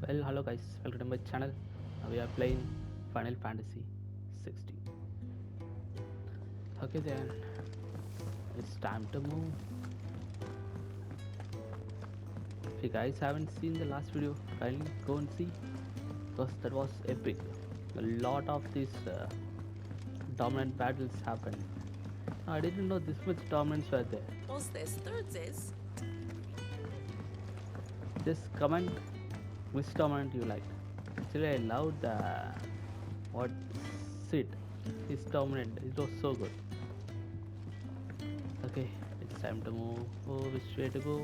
Well, hello guys, welcome to my channel. We are playing Final Fantasy 16. Okay then, it's time to move. If you guys haven't seen the last video, kindly go and see because that was epic. A lot of these dominant battles happened. I didn't know this much dominance were there. What's this? Thirds is? Just comment which dominant you liked. Actually, I loved the what Sid. His dominant. It was so good. Okay, it's time to move. Oh, which way to go?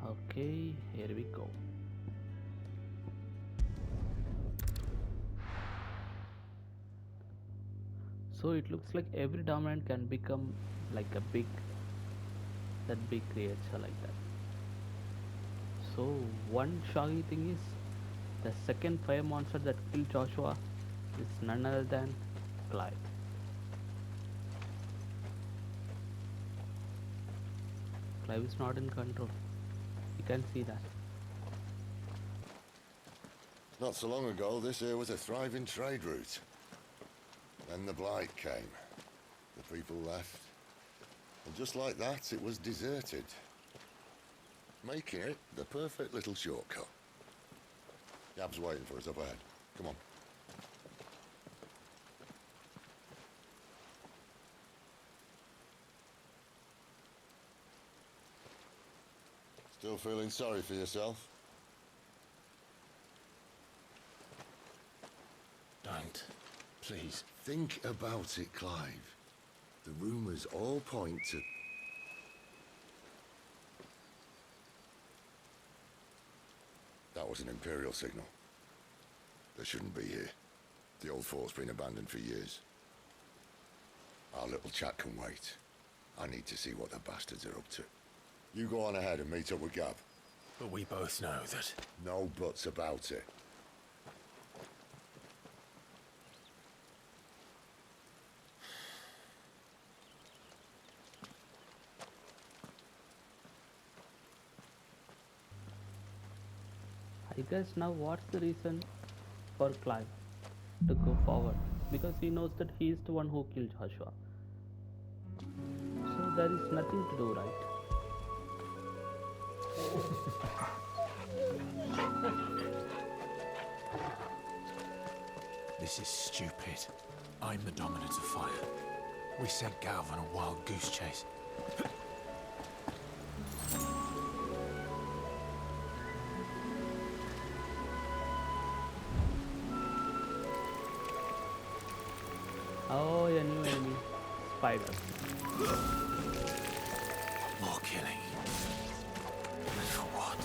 Okay, here we go. So it looks like every dominant can become like a big creature like that. So one shocking thing is the second fire monster that killed Joshua is none other than Clive. Clive is not in control. You can see that. Not so long ago, this here was a thriving trade route. Then the blight came. The people left. And just like that, it was deserted. Making it the perfect little shortcut. Gav's waiting for us up ahead. Come on. Still feeling sorry for yourself? Don't. Please. Think about it, Clive. The rumors all point to... That was an Imperial signal. They shouldn't be here. The old fort's been abandoned for years. Our little chat can wait. I need to see what the bastards are up to. You go on ahead and meet up with Gav. But we both know that... No buts about it. I guess now what's the reason for Clive to go forward? Because he knows that he is the one who killed Joshua. So there is nothing to do, right? This is stupid. I'm the dominant of fire. We sent Gav on a wild goose chase. Oh, a new enemy. Spiders. More killing. And for what?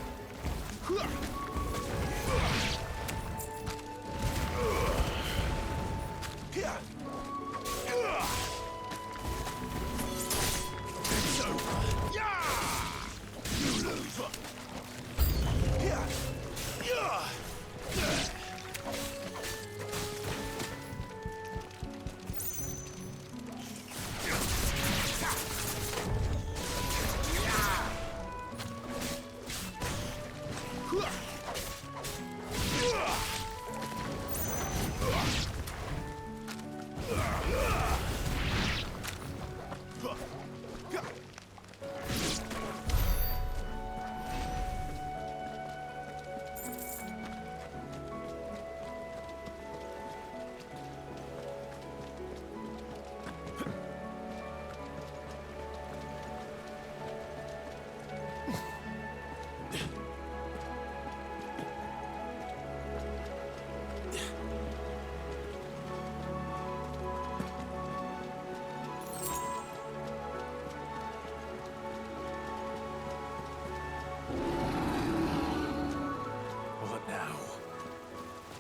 What now?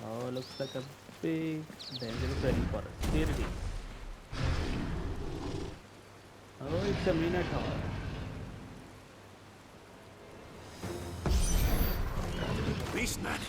Oh, looks like a big danger is ready for us. Here it is. Oh, it's a Minotaur. Beastman!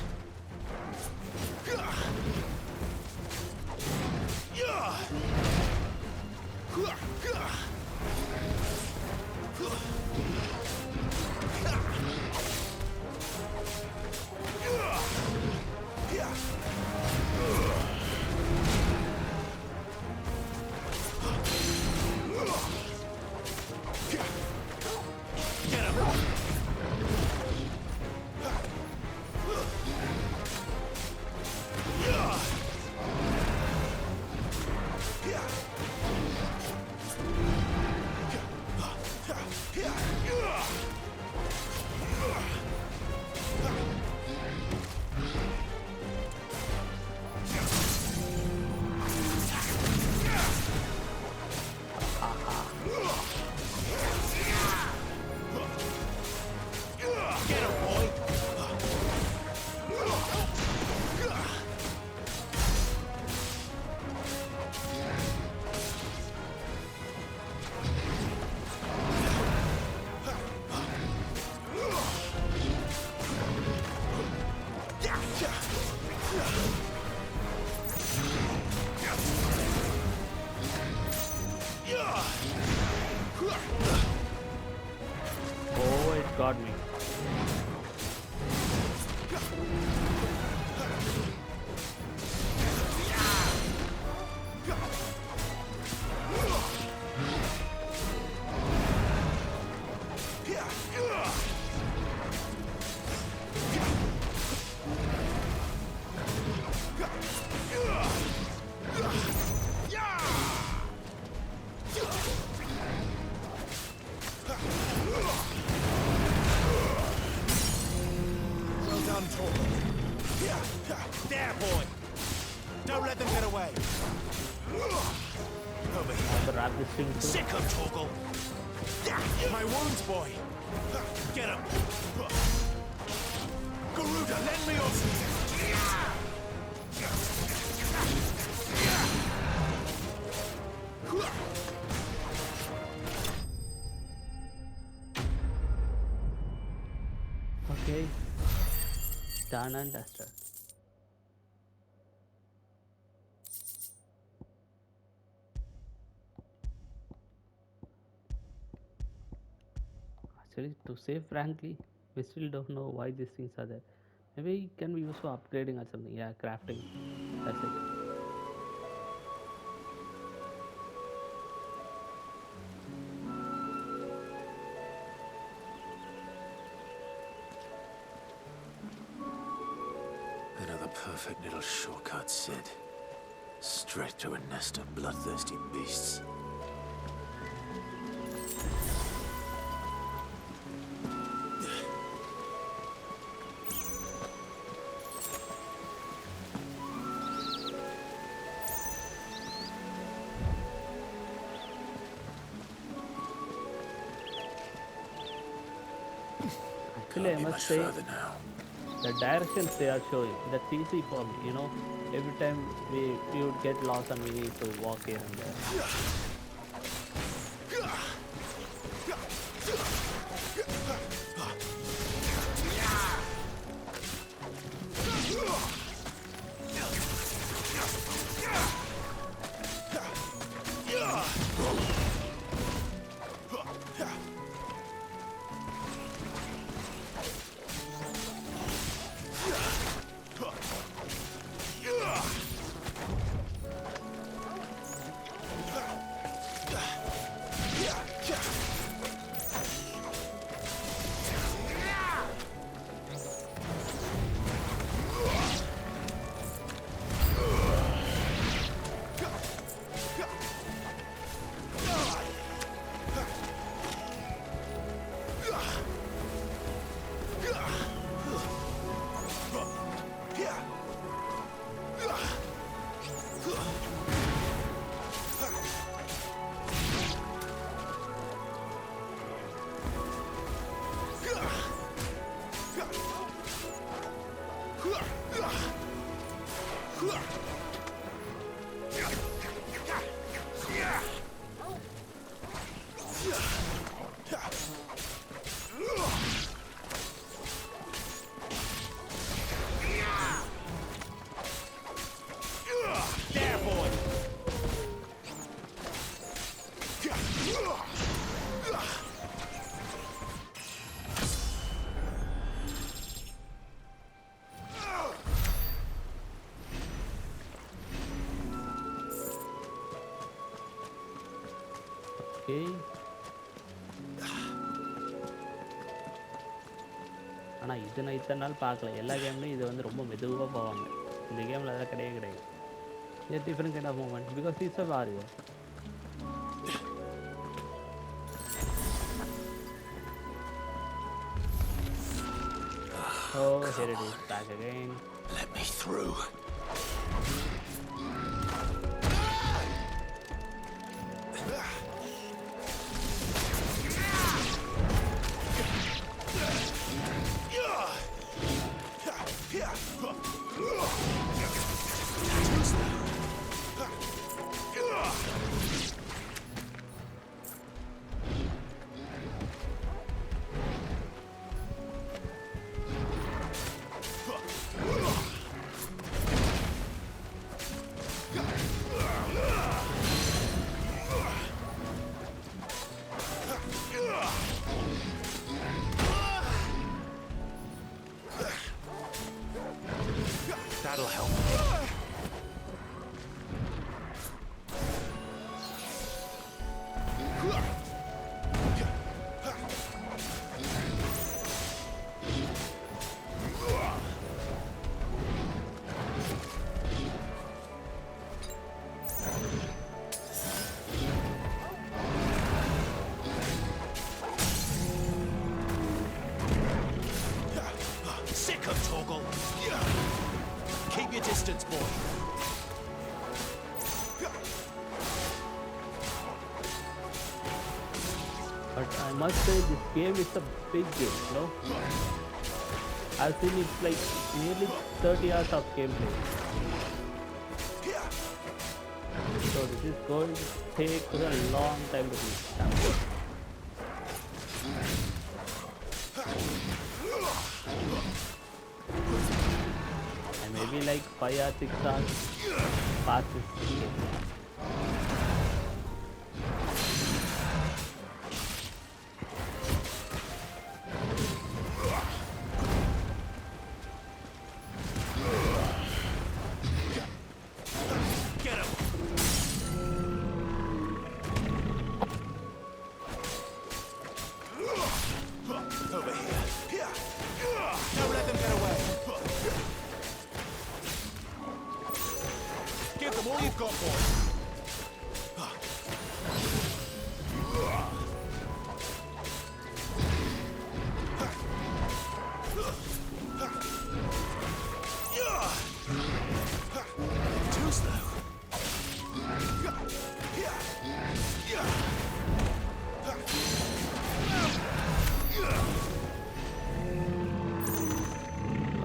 Oh, it got me. There, boy! Don't let them get away! Over here. I have to wrap this thing too. Sick of Torgal! My wounds, boy! Get him! Garuda, lend me your... Okay. Done and dusted. Actually, to say frankly, we still don't know why these things are there. Maybe it can be used for upgrading or something. Yeah, crafting. That's it. Another perfect little shortcut, Cid. Straight to a nest of bloodthirsty beasts. Actually, I Can't be must much say, further now. the directions they are showing, that's easy for me, you know. Every time we would get lost and we need to walk here and there. Okay. ஆனால் இது நான் இத்தனை நாள் பார்க்கல. எல்லா கேம்லையும் இது வந்து ரொம்ப மெதுவாக போவாங்க. இந்த கேமில் அதெல்லாம் கிடையவே கிடையாது. இது different kind of moment because it's a Wario. Oh, here it is, back again. Let me through. That'll help. Sick of Torgal. Keep your distance, boy. But I must say this game is a big game, you know. I've seen it's like nearly 30 hours of gameplay. So this is going to take a long time to beat. And maybe like 5 or 6 hours past this game. Get him. Over here. Don't let them get away. Give them all you've got, boy. Too slow.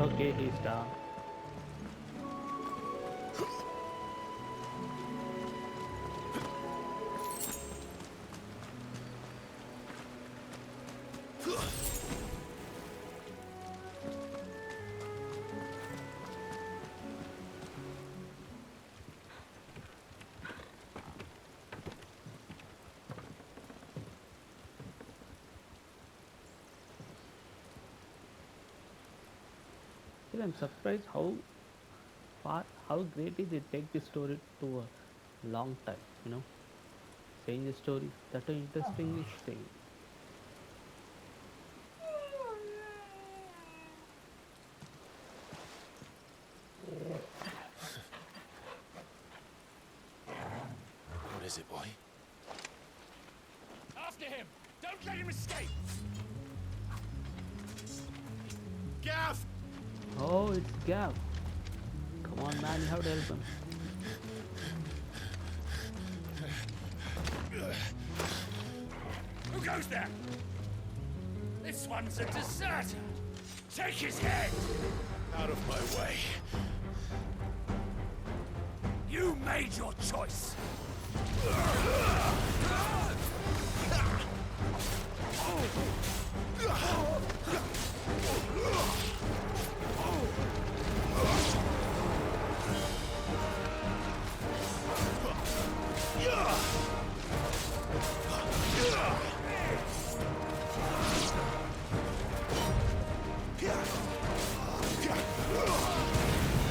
Okay, he's down. Still, I'm surprised how greatly they take the story to a long time, you know. Saying the story that are interestingly saying. What is it, boy? After him! Don't let him escape! Gav! Oh, it's Gav. Come on, man, you have to help him. Who goes there? This one's a deserter! Take his head! Out of my way. You made your choice!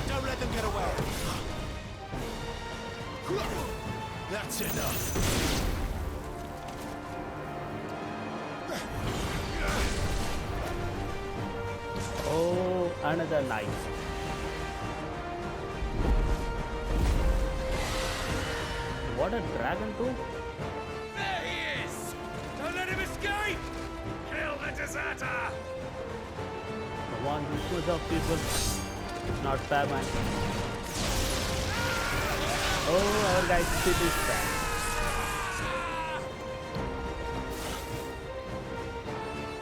Don't let them get away! That's enough! Oh, another knight. What a dragon too! There he is! Don't let him escape! Kill the deserter! Come on, this much of people. It's not fair, man. Oh, our guys did this bad.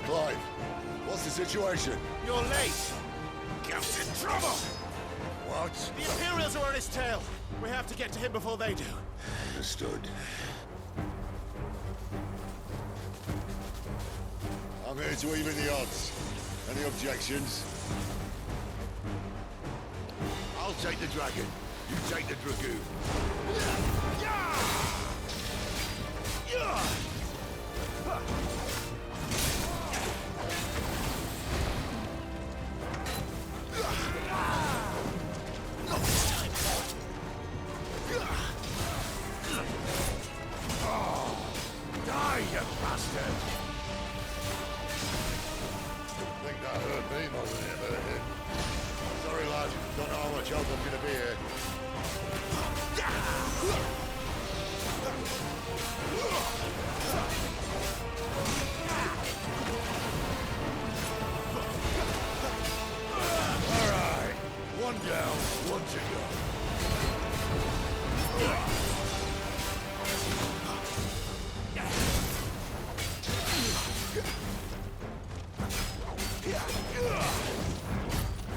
Clive, what's the situation? You're late! Gav's in trouble! What? The Imperials are on his tail! We have to get to him before they do. Understood. I'm here to even the odds. Any objections? I'll take the dragon. You take the dragoon. gonna be here. All right, one down, one to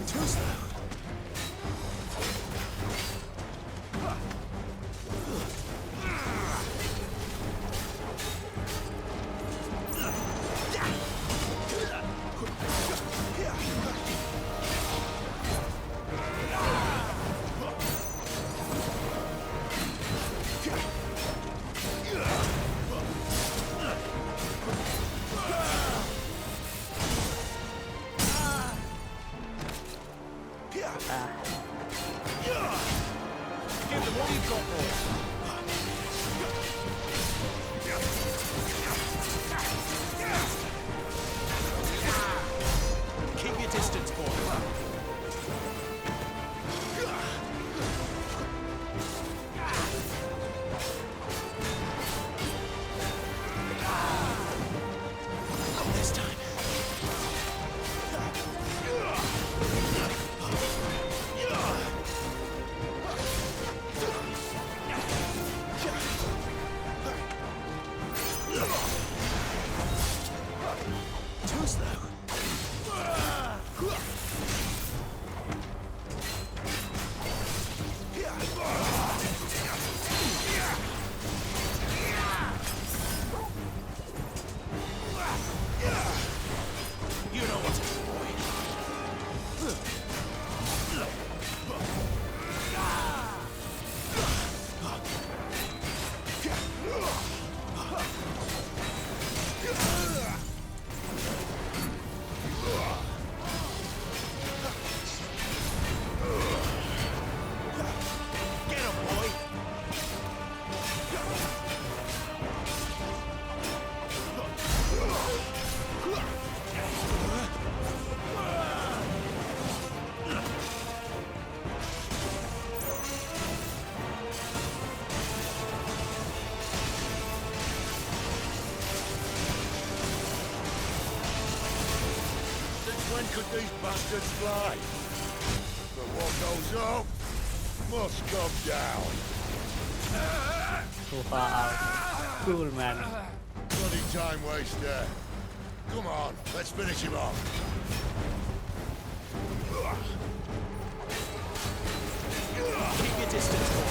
Too slow. Give them all you've got, boys. Keep your distance, boy. Not this time. Too slow. You know what to do, boy. Get him, boy. Since when could these bastards fly? But what goes up must come down. Wow. Cool, man. Bloody time waster. Come on, let's finish him off. Keep your distance, boy.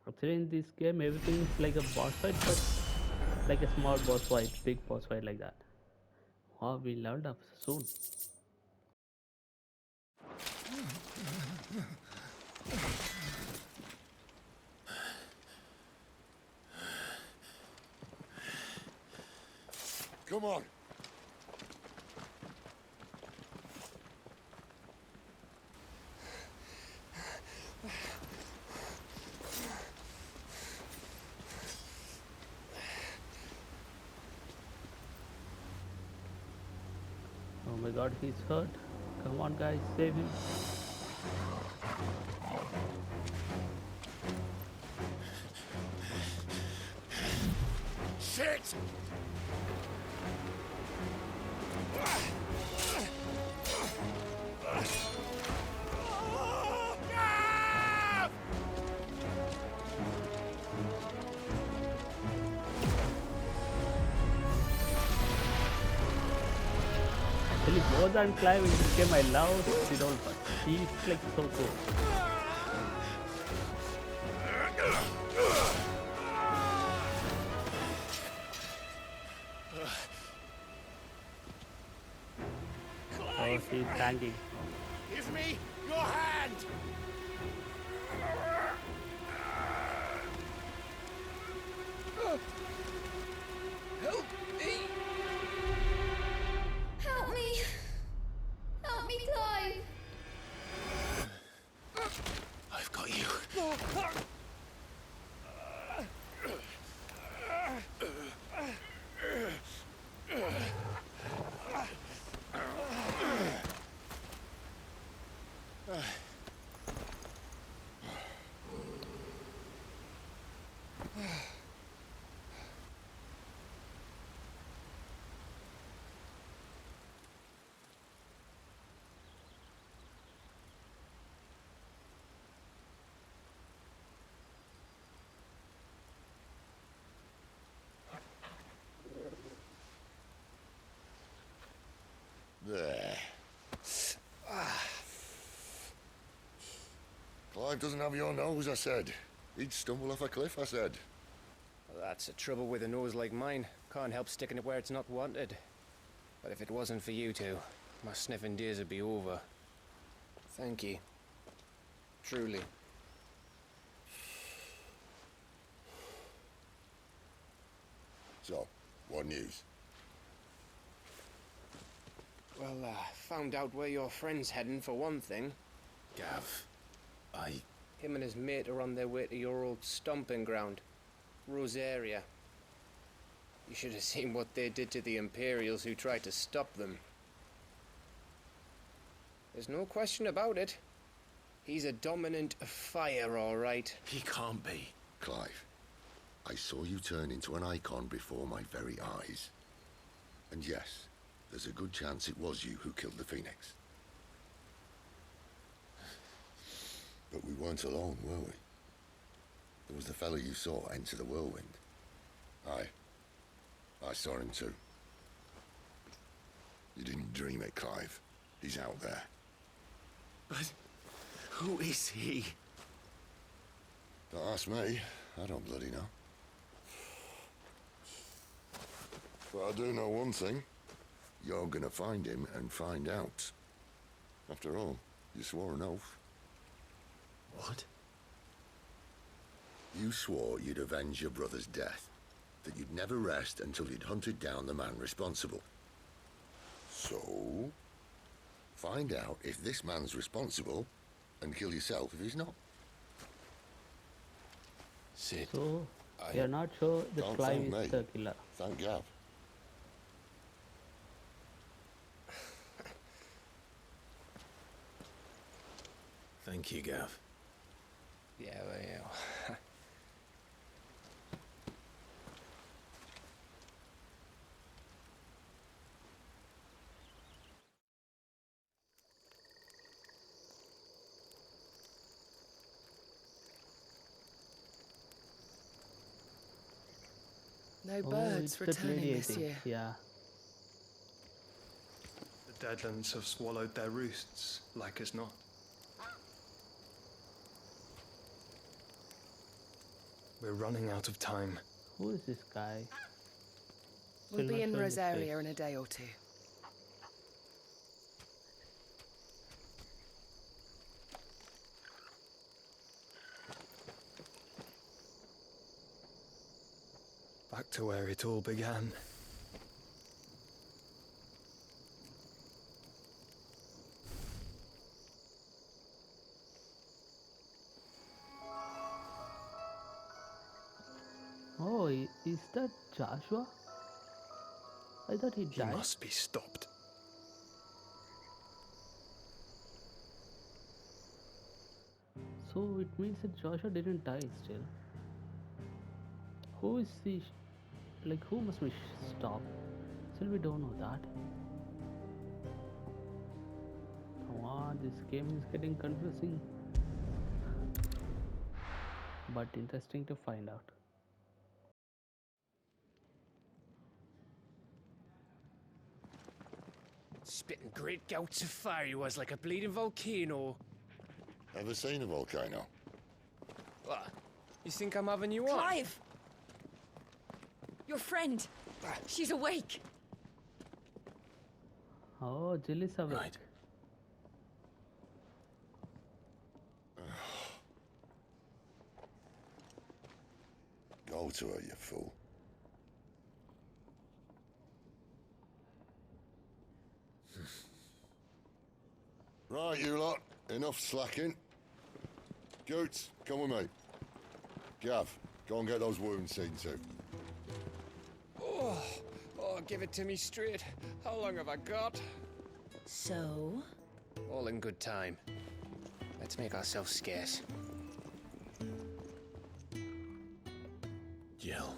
Actually, in this game, everything is like a boss fight, but like a small boss fight, big boss fight like that. Wow, we leveled up soon. Come on. Oh my god, he's hurt. Come on, guys, save him. Shit! Actually, more than Clive in this game, I love Cidolfus. He's like so cool. Oh, she's hanging. Give me your hand! Help Clive doesn't have your nose, I said. He'd stumble off a cliff, I said. Well, that's the trouble with a nose like mine. Can't help sticking it where it's not wanted. But if it wasn't for you two, my sniffing days would be over. Thank you. Truly. So, what news? Well, found out where your friend's heading for one thing. Gav, Him and his mate are on their way to your old stomping ground, Rosaria. You should have seen what they did to the Imperials who tried to stop them. There's no question about it. He's a dominant of fire, all right. He can't be. Clive, I saw you turn into an Eikon before my very eyes. And yes, there's a good chance it was you who killed the Phoenix. But we weren't alone, were we? There was the fellow you saw enter the whirlwind. I saw him too. You didn't dream it, Clive. He's out there. But who is he? Don't ask me. I don't bloody know. But I do know one thing. You're gonna find him and find out. After all, you swore an oath. What? You swore you'd avenge your brother's death. That you'd never rest until you'd hunted down the man responsible. So, find out if this man's responsible and kill yourself if he's not. Cid. So, you're not sure that Don't Clive thank is me. the killer. Thank Gav. Thank you, Gav. Yeah, well, yeah. No Oh, birds it's that returning lady, I this think. year. Yeah. The Deadlands have swallowed their roosts, like as not. We're running out of time. Who is this guy? We'll Still be not in showing his Rosaria face. in a day or two. Back to where it all began. Oh, is that Joshua? I thought he He died. must be stopped. So it means that Joshua didn't die still. Who is the who must we stop? Still we don't know that. Come on, this game is getting confusing. But interesting to find out. Spitting great gouts of fire he was like a bleeding volcano. Ever seen a volcano? What? You think I'm having you on? Clive! Your friend! She's awake! Oh, Jill is awake. Right. Go to her, you fool. Right, you lot. Enough slacking. Goots, come with me. Gav, go and get those wounds seen to. Oh, give it to me straight. How long have I got? So? All in good time. Let's make ourselves scarce. Jill.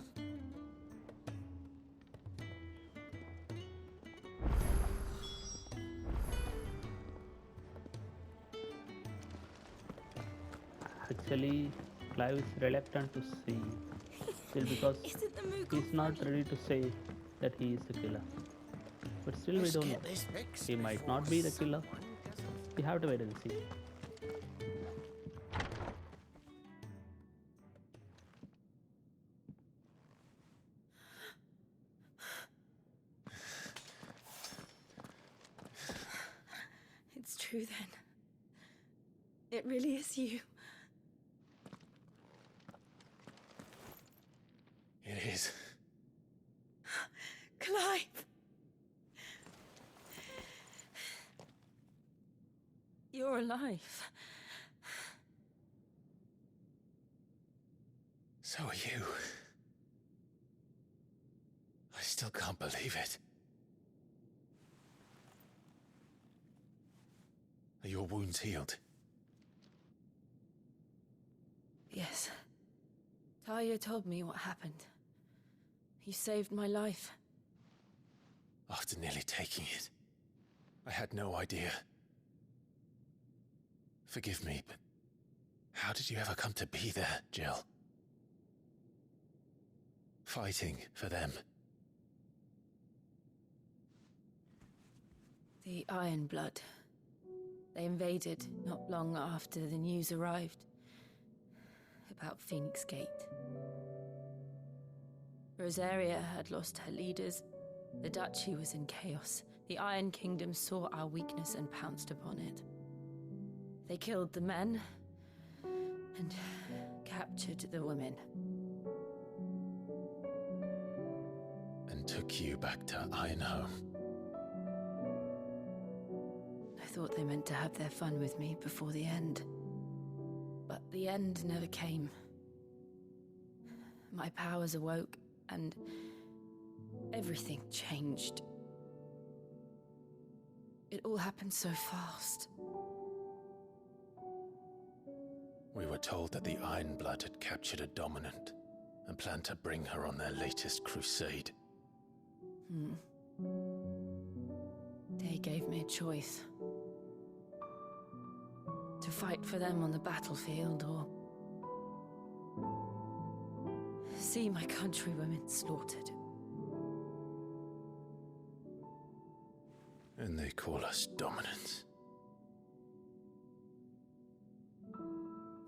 Actually, Clive is reluctant to see still because Is it the Moogle he's not ready to say that he is the killer. But still we don't know. He might not be the killer. We have to wait and see. true then. It really is you. It is. Clive! You're alive. So are you. I still can't believe it. Are your wounds healed? Yes. Talia told me what happened. You saved my life. After nearly taking it, I had no idea. Forgive me, but how did you ever come to be there, Jill? Fighting for them. The Iron Blood. They invaded not long after the news arrived about Phoenix Gate. Rosaria had lost her leaders. The Duchy was in chaos. The Iron Kingdom saw our weakness and pounced upon it. They killed the men and captured the women. And took you back to Ironhome. I thought they meant to have their fun with me before the end. But the end never came. My powers awoke, and everything changed. It all happened so fast. We were told that the Iron Blood had captured a dominant and planned to bring her on their latest crusade. They gave me a choice. To fight for them on the battlefield, or see my countrywomen slaughtered. And they call us dominants.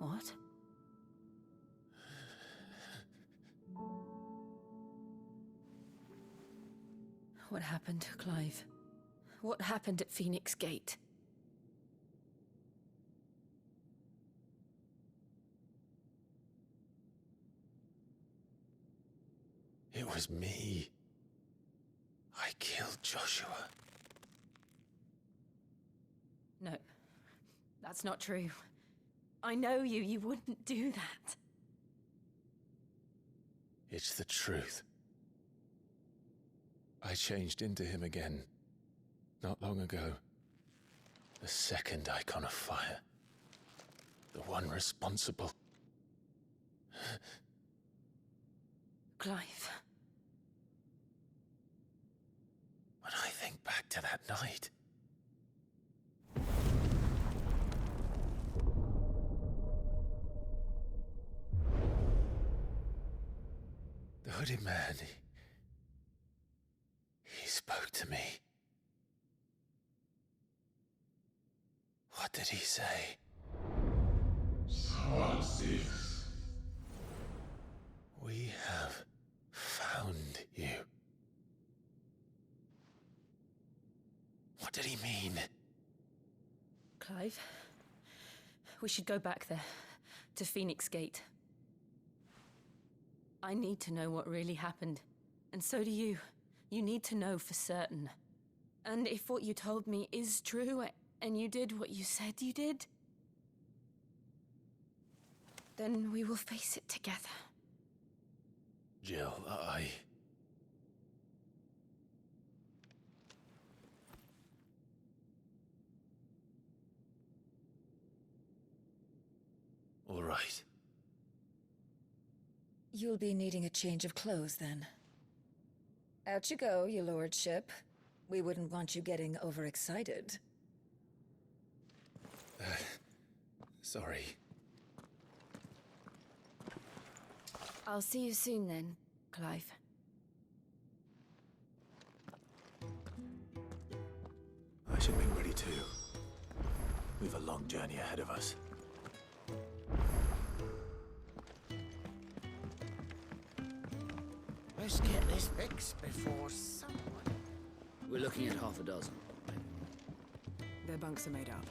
What? What happened to Clive? What happened at Phoenix Gate? It was me. I killed Joshua. No, that's not true. I know you. You wouldn't do that. It's the truth. I changed into him again, not long ago. The second icon of fire. The one responsible. Clive. When I think back to that night... The hooded man, he spoke to me. What did he say? Squad 6. We have found you. What did he mean? Clive, we should go back there, to Phoenix Gate. I need to know what really happened, and so do you. You need to know for certain. And if what you told me is true, and you did what you said you did, then we will face it together. Jill, All right. You'll be needing a change of clothes, then. Out you go, your lordship. We wouldn't want you getting overexcited. Sorry. I'll see you soon then, Clive. I should be ready too. We've a long journey ahead of us. Let's get this fixed before someone... We're looking at half a dozen. their bunks are made up.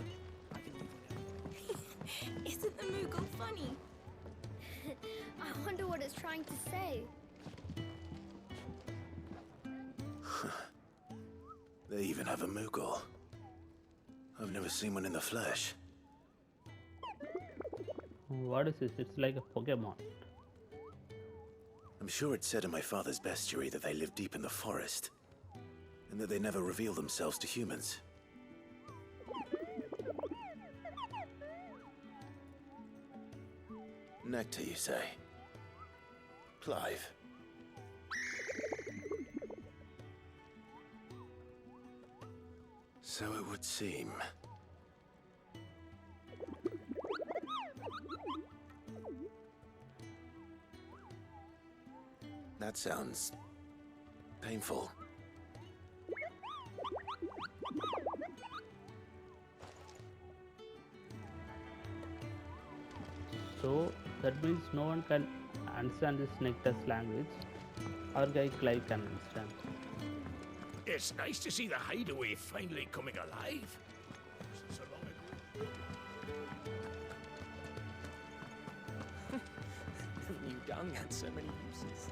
I can leave whenever. Isn't the Moogle funny? I wonder what it's trying to say. They even have a Moogle. I've never seen one in the flesh. What is this? It's like a Pokemon. I'm sure it said in my father's bestiary that they live deep in the forest, and that they never reveal themselves to humans. Nectar, you say? Clive. So it would seem. That sounds painful. So that means no one can understand this Nectar's language. Our guy Clive can understand. It's nice to see the hideaway finally coming alive. So long ago. New dung had so many uses.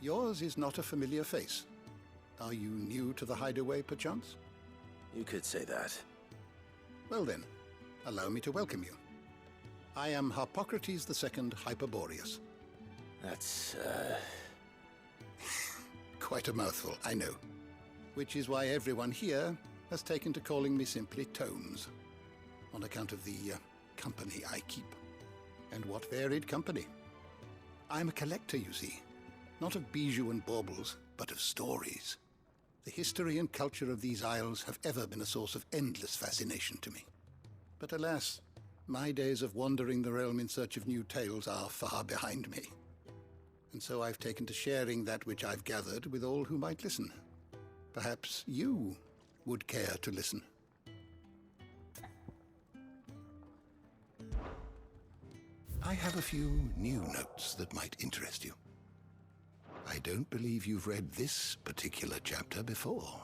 Yours is not a familiar face. Are you new to the hideaway, perchance? You could say that. Well then, allow me to welcome you. I am Harpocrates II Hyperboreus. That's, Quite a mouthful, I know. Which is why everyone here has taken to calling me simply Tomes, on account of the company I keep. And what varied company. I'm a collector, you see. Not of bijou and baubles, but of stories. The history and culture of these isles have ever been a source of endless fascination to me. But alas, my days of wandering the realm in search of new tales are far behind me. And so I've taken to sharing that which I've gathered with all who might listen. Perhaps you would care to listen. I have a few new notes that might interest you. I don't believe you've read this particular chapter before.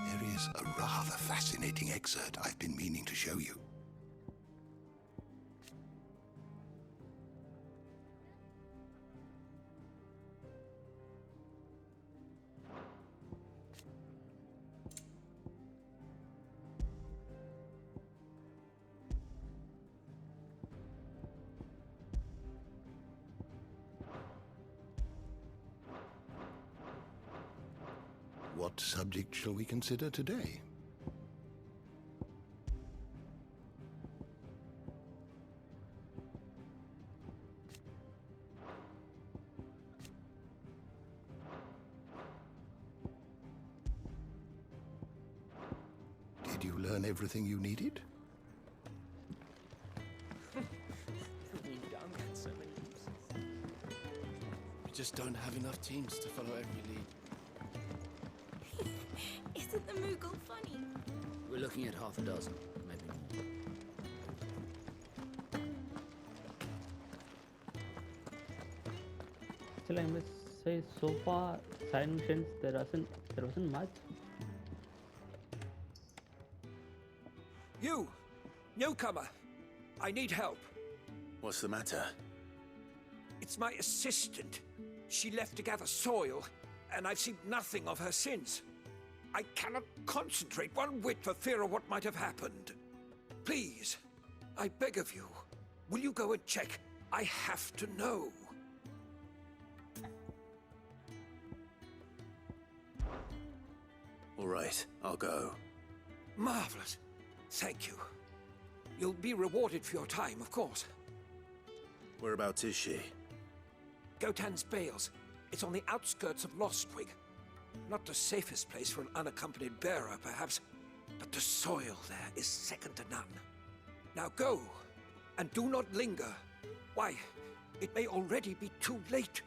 There is a rather fascinating excerpt I've been meaning to show you. What subject shall we consider today? Did you learn everything you needed? New dung had so many uses. We just don't have enough teams to follow every lead. Isn't the Moogle funny? We're looking at half a dozen, maybe more. Still, I must say, so far, side missions there wasn't much. You! Newcomer! I need help. What's the matter? It's my assistant. She left to gather soil, and I've seen nothing of her since. I cannot concentrate one whit for fear of what might have happened. Please, I beg of you, will you go and check? I have to know. All right, I'll go. Marvelous. Thank you. You'll be rewarded for your time, of course. Whereabouts is she? Gotan's Bales. It's on the outskirts of Lostwig. Not the safest place for an unaccompanied bearer, perhaps, but the soil there is second to none. Now go, and do not linger. Why, it may already be too late.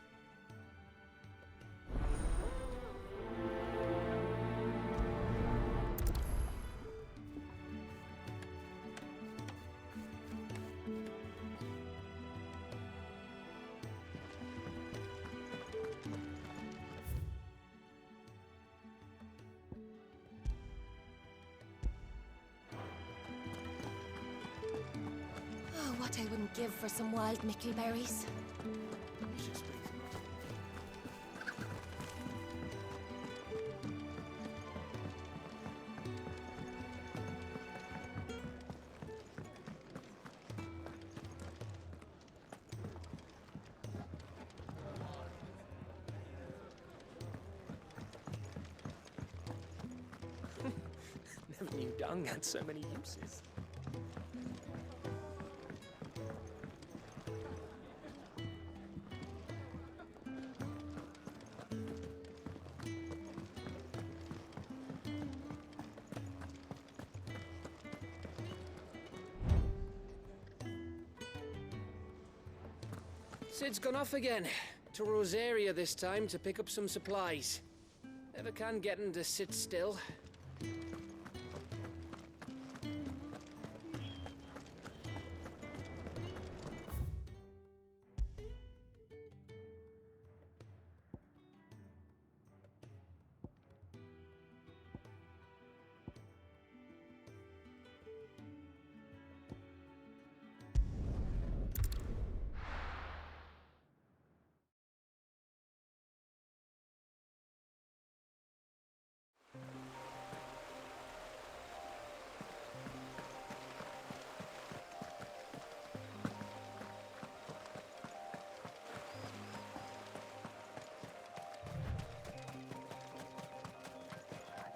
what I wouldn't give for some wild mickleberries. Never knew dung had so many uses. Cid's gone off again. To Rosaria this time to pick up some supplies. Never can get him to sit still.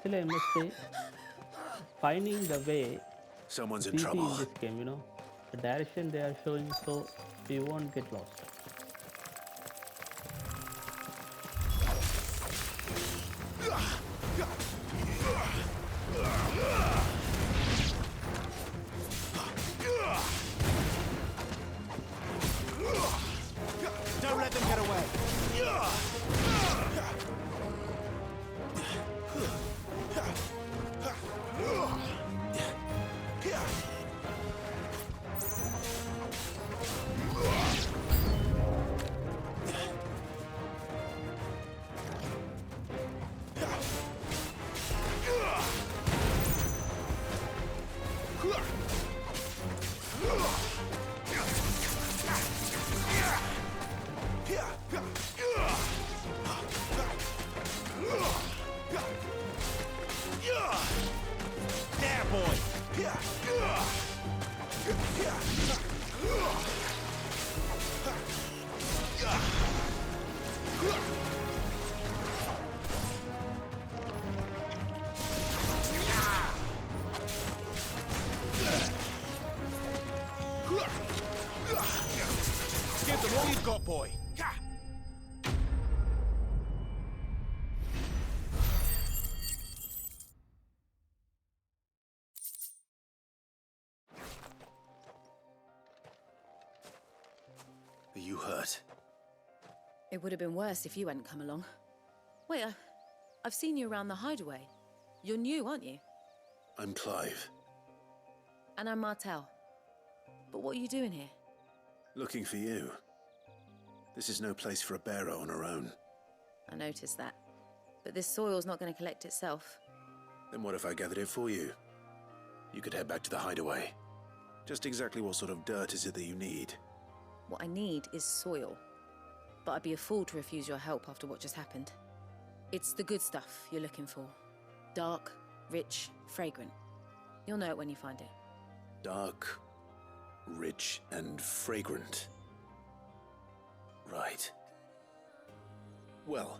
Actually, I must say, finding the way Someone's in easy trouble. in this game, you know, the direction they are showing, so we won't get lost. Don't let them get away. There, boy. Give them all you've got, boy. Are you hurt? It would have been worse if you hadn't come along. Wait, I've seen you around the hideaway. You're new, aren't you? I'm Clive. And I'm Martel. But what are you doing here? Looking for you. This is no place for a bearer on her own. I noticed that. But this soil's not going to collect itself. Then what if I gathered it for you? You could head back to the hideaway. Just exactly what sort of dirt is it that you need? What I need is soil. But I'd be a fool to refuse your help after what just happened. It's the good stuff you're looking for. Dark, rich, fragrant. You'll know it when you find it. Dark, rich, and fragrant. Right. Well,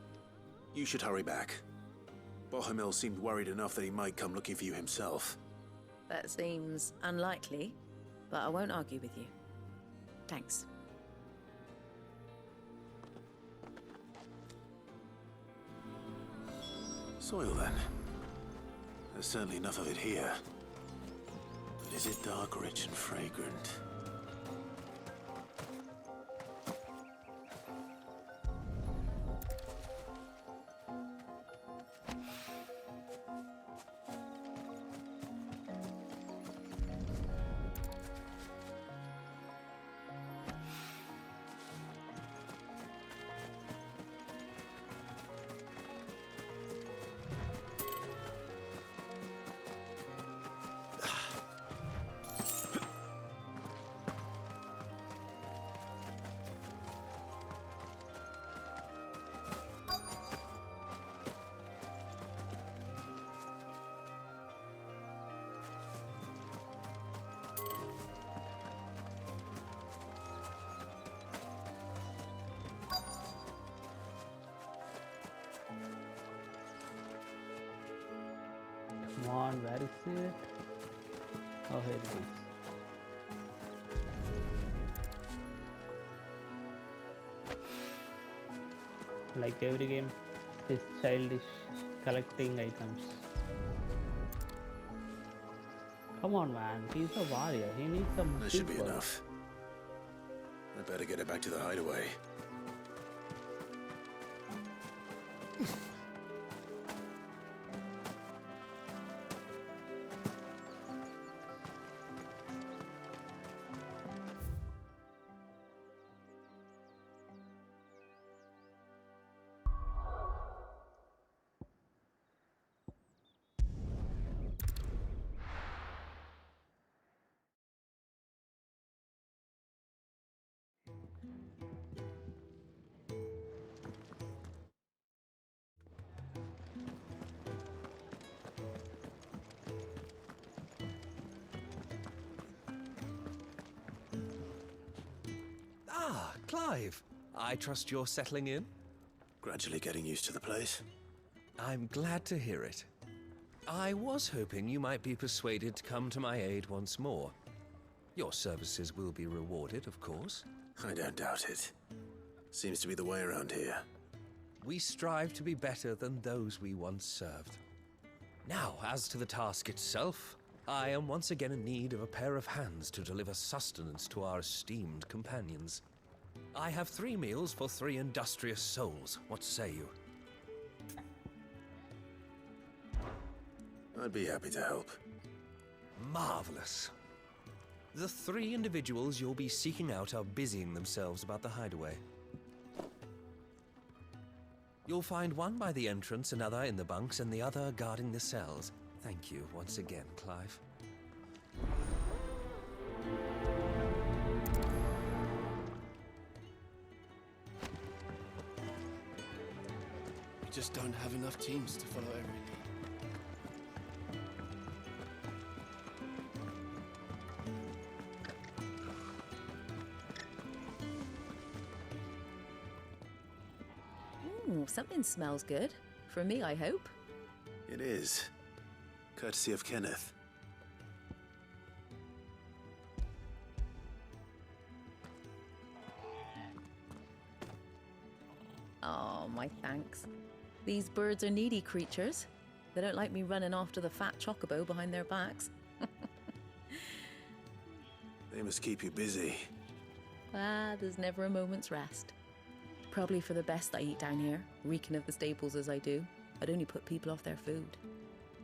you should hurry back. Bohemil seemed worried enough that he might come looking for you himself. That seems unlikely, but I won't argue with you. Thanks. Soil, then. There's certainly enough of it here. But is it dark, rich, and fragrant? Come on, where is it? Oh, here it is. Like every game, is childish collecting items. Come on, man. He's a warrior. He needs some. That should be people. enough. I better get it back to the hideaway. Ah, Clive. I trust you're settling in? Gradually getting used to the place. I'm glad to hear it. I was hoping you might be persuaded to come to my aid once more. Your services will be rewarded, of course. I don't doubt it. Seems to be the way around here. We strive to be better than those we once served. Now, as to the task itself, I am once again in need of a pair of hands to deliver sustenance to our esteemed companions. I have 3 meals for 3 industrious souls. What say you? I'd be happy to help. Marvelous. The 3 individuals you'll be seeking out are busying themselves about the hideaway. You'll find one by the entrance, another in the bunks, and the other guarding the cells. Thank you once again, Clive. We just don't have enough teams to follow every lead. Ooh, something smells good. For me, I hope. It is. Courtesy of Kenneth. Oh, my thanks. These birds are needy creatures. They don't like me running after the fat chocobo behind their backs. They must keep you busy. Ah, there's never a moment's rest. Probably for the best I eat down here, reeking of the staples as I do. I'd only put people off their food.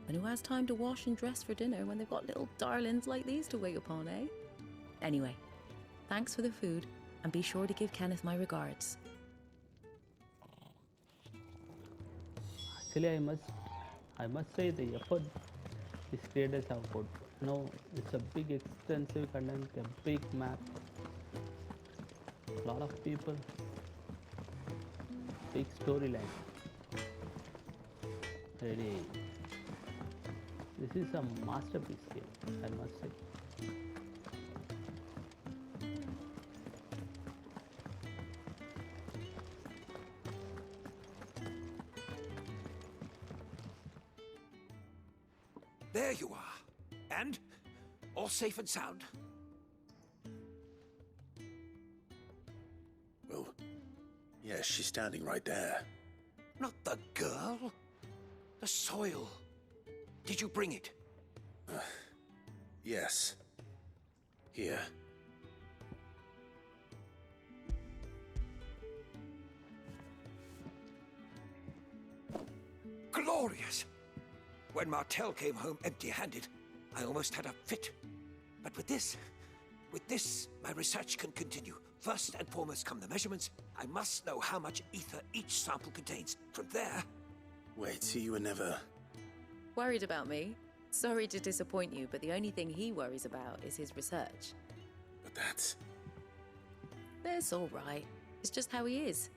And who has time to wash and dress for dinner when they've got little darlings like these to wait upon, eh? Anyway, thanks for the food, and be sure to give Kenneth my regards. Actually, I must say the effort these creators have put. You know, it's a big, extensive content, a big map, a lot of people, big storyline. Really, this is a masterpiece game, I must say. There you are. And? All safe and sound? Well, yes, she's standing right there. Not the girl? The soil. Did you bring it? Yes. Here. Glorious! When Martel came home empty-handed, I almost had a fit. But with this, my research can continue. First and foremost come the measurements. I must know how much ether each sample contains. From there... Wait, so you were never... Worried about me? Sorry to disappoint you, but the only thing he worries about is his research. But that's... That's all right. It's just how he is.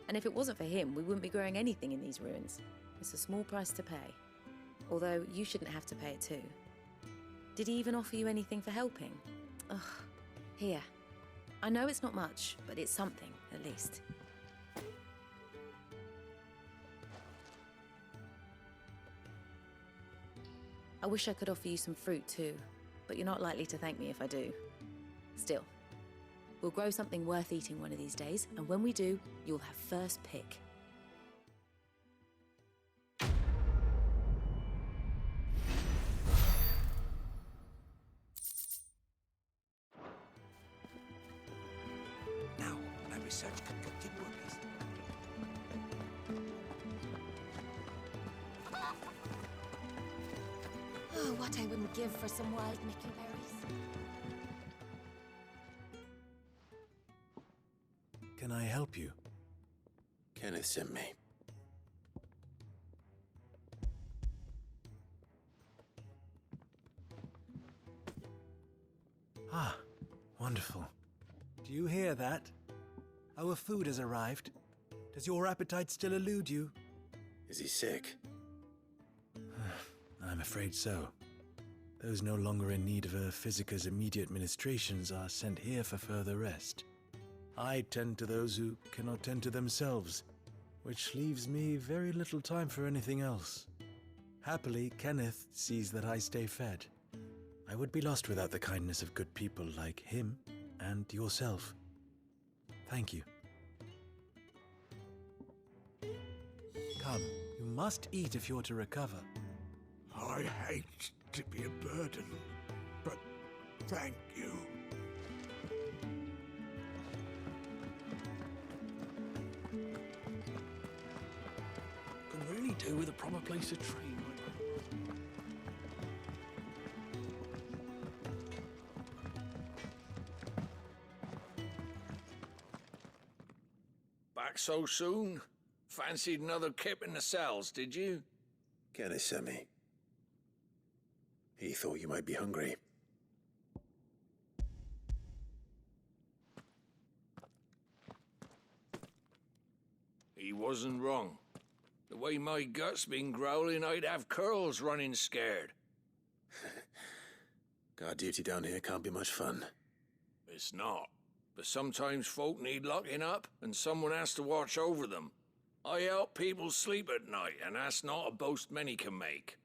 And if it wasn't for him, we wouldn't be growing anything in these ruins. It's a small price to pay. Although, you shouldn't have to pay it too. Did he even offer you anything for helping? Ugh. Here. I know it's not much, but it's something, at least. I wish I could offer you some fruit too, but you're not likely to thank me if I do. Still, we'll grow something worth eating one of these days, and when we do, you'll have first pick. Now, my research can continue apace. Oh, what I wouldn't give for some wild mickleberries. Can I help you? Kenneth sent me. Ah, wonderful. Do you hear that? Our food has arrived. Does your appetite still elude you? Is he sick? I'm afraid so. Those no longer in need of a physicus immediate ministrations are sent here for further rest. I tend to those who cannot tend to themselves, which leaves me very little time for anything else. Happily, Kenneth sees that I stay fed. I would be lost without the kindness of good people like him and yourself. Thank you. Come, you must eat if you're to recover. I hate to be a burden, but thank you. Could really do with a proper place to train. Back so soon? Fancied another kip in the cells, did you? Kenneth sent me. He thought you might be hungry. He wasn't wrong. The way my gut's been growling, I'd have curls running scared. Guard duty down here can't be much fun. It's not. But sometimes folk need locking up, and someone has to watch over them. I help people sleep at night, and that's not a boast many can make.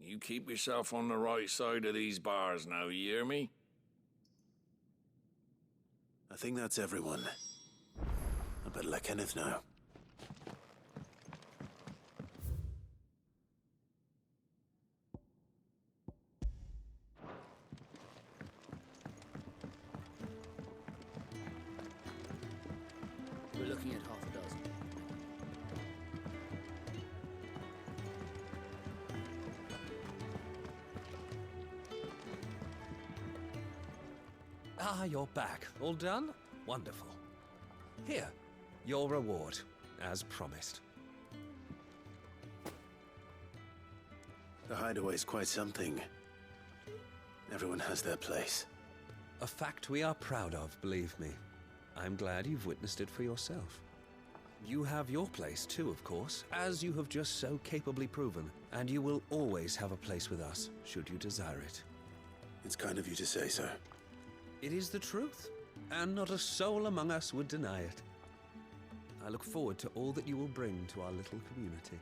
You keep yourself on the right side of these bars now, you hear me? I think that's everyone. I better let Kenneth know. We're looking at half a dozen. Ah, you're back. All done? Wonderful. Here, your reward, as promised. The hideaway's quite something. Everyone has their place. A fact we are proud of, believe me. I'm glad you've witnessed it for yourself. You have your place too, of course, as you have just so capably proven, and you will always have a place with us, should you desire it. It's kind of you to say so. It is the truth, and not a soul among us would deny it. I look forward to all that you will bring to our little community.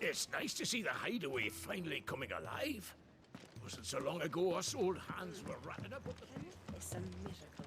It's nice to see the hideaway finally coming alive. Wasn't so long ago us old hands were ratting about the... It's a miracle